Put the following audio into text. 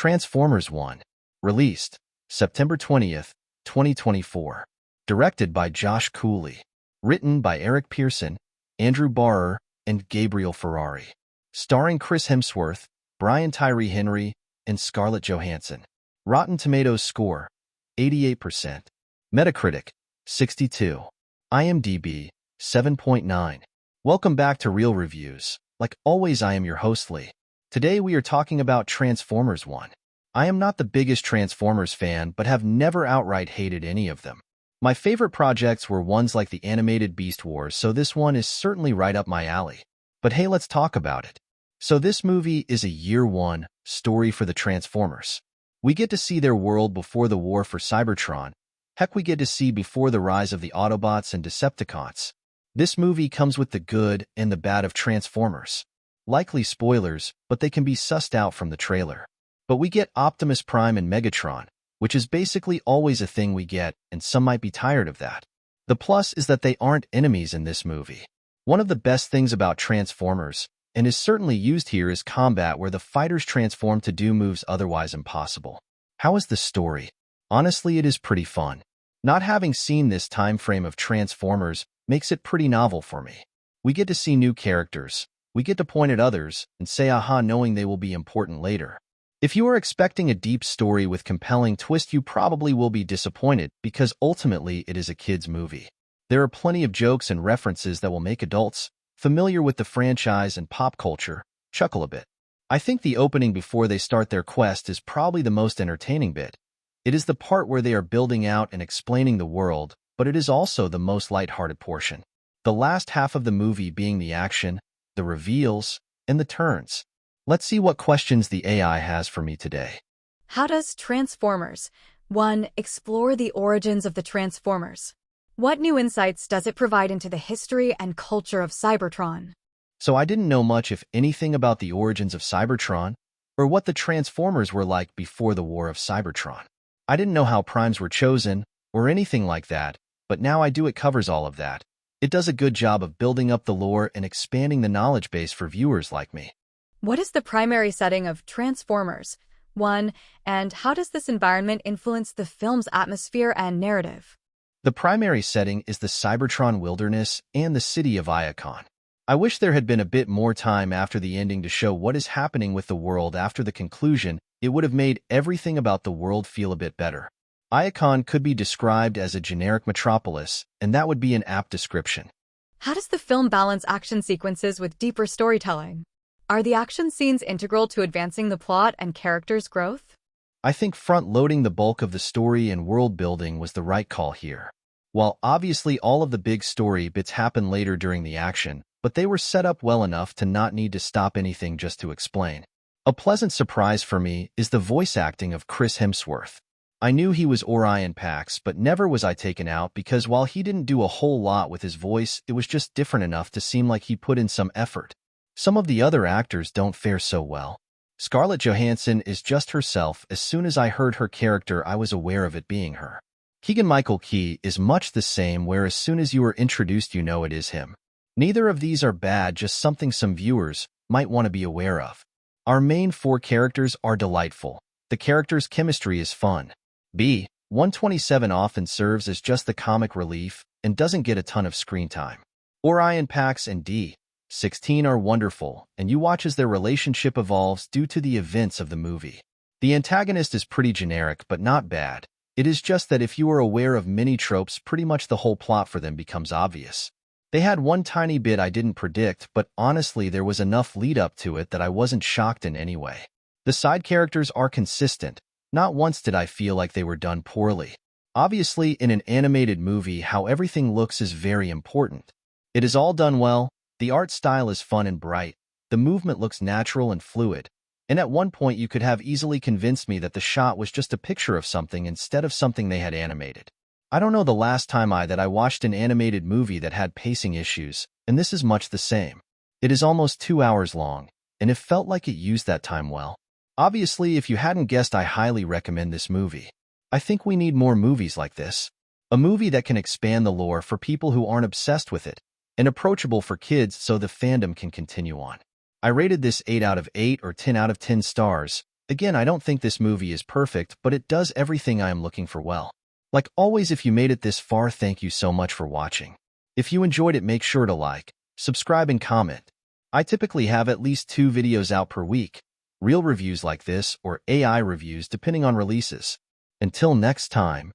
Transformers 1. Released September 20th, 2024. Directed by Josh Cooley. Written by Eric Pearson, Andrew Barrer, and Gabriel Ferrari. Starring Chris Hemsworth, Brian Tyree Henry, and Scarlett Johansson. Rotten Tomatoes score, 88%. Metacritic, 62. IMDb, 7.9. Welcome back to Real Reviews. Like always, I am your host, Lee. Today we are talking about Transformers 1. I am not the biggest Transformers fan, but have never outright hated any of them. My favorite projects were ones like the animated Beast Wars, so this one is certainly right up my alley. But hey, let's talk about it. So this movie is a year one story for the Transformers. We get to see their world before the war for Cybertron. Heck, we get to see before the rise of the Autobots and Decepticons. This movie comes with the good and the bad of Transformers. Likely spoilers, but they can be sussed out from the trailer. But we get Optimus Prime and Megatron, which is basically always a thing we get, and some might be tired of that. The plus is that they aren't enemies in this movie. One of the best things about Transformers, and is certainly used here, is combat, where the fighters transform to do moves otherwise impossible. How is the story? Honestly, it is pretty fun. Not having seen this time frame of Transformers makes it pretty novel for me. We get to see new characters. We get to point at others and say aha, knowing they will be important later. If you are expecting a deep story with compelling twist, you probably will be disappointed, because ultimately it is a kids' movie. There are plenty of jokes and references that will make adults, familiar with the franchise and pop culture, chuckle a bit. I think the opening before they start their quest is probably the most entertaining bit. It is the part where they are building out and explaining the world, but it is also the most lighthearted portion. The last half of the movie being the action, the reveals, and the turns. Let's see what questions the AI has for me today. How does Transformers 1 explore the origins of the Transformers? What new insights does it provide into the history and culture of Cybertron? So I didn't know much, if anything, about the origins of Cybertron, or what the Transformers were like before the war of Cybertron. I didn't know how primes were chosen, or anything like that, but now I do. It covers all of that. It does a good job of building up the lore and expanding the knowledge base for viewers like me. What is the primary setting of Transformers 1, and how does this environment influence the film's atmosphere and narrative? The primary setting is the Cybertron wilderness and the city of Iacon. I wish there had been a bit more time after the ending to show what is happening with the world after the conclusion. It would have made everything about the world feel a bit better. Iacon could be described as a generic metropolis, and that would be an apt description. How does the film balance action sequences with deeper storytelling? Are the action scenes integral to advancing the plot and characters' growth? I think front-loading the bulk of the story and world-building was the right call here. While obviously all of the big story bits happen later during the action, but they were set up well enough to not need to stop anything just to explain. A pleasant surprise for me is the voice acting of Chris Hemsworth. I knew he was Orion Pax, but never was I taken out, because while he didn't do a whole lot with his voice, it was just different enough to seem like he put in some effort. Some of the other actors don't fare so well. Scarlett Johansson is just herself. As soon as I heard her character, I was aware of it being her. Keegan-Michael Key is much the same, where as soon as you are introduced you know it is him. Neither of these are bad, just something some viewers might want to be aware of. Our main four characters are delightful. The characters' chemistry is fun. B-127 often serves as just the comic relief and doesn't get a ton of screen time. Orion Pax and D-16 are wonderful, and you watch as their relationship evolves due to the events of the movie. The antagonist is pretty generic, but not bad. It is just that if you are aware of many tropes, pretty much the whole plot for them becomes obvious. They had one tiny bit I didn't predict, but honestly there was enough lead up to it that I wasn't shocked in any way. The side characters are consistent. Not once did I feel like they were done poorly. Obviously, in an animated movie, how everything looks is very important. It is all done well, the art style is fun and bright, the movement looks natural and fluid, and at one point you could have easily convinced me that the shot was just a picture of something instead of something they had animated. I don't know the last time I watched an animated movie that had pacing issues, and this is much the same. It is almost 2 hours long, and it felt like it used that time well. Obviously, if you hadn't guessed, I highly recommend this movie. I think we need more movies like this. A movie that can expand the lore for people who aren't obsessed with it, and approachable for kids so the fandom can continue on. I rated this 8 out of 8 or 10 out of 10 stars. Again, I don't think this movie is perfect, but it does everything I am looking for well. Like always, if you made it this far, thank you so much for watching. If you enjoyed it, make sure to like, subscribe, and comment. I typically have at least 2 videos out per week, real reviews like this or AI reviews depending on releases. Until next time,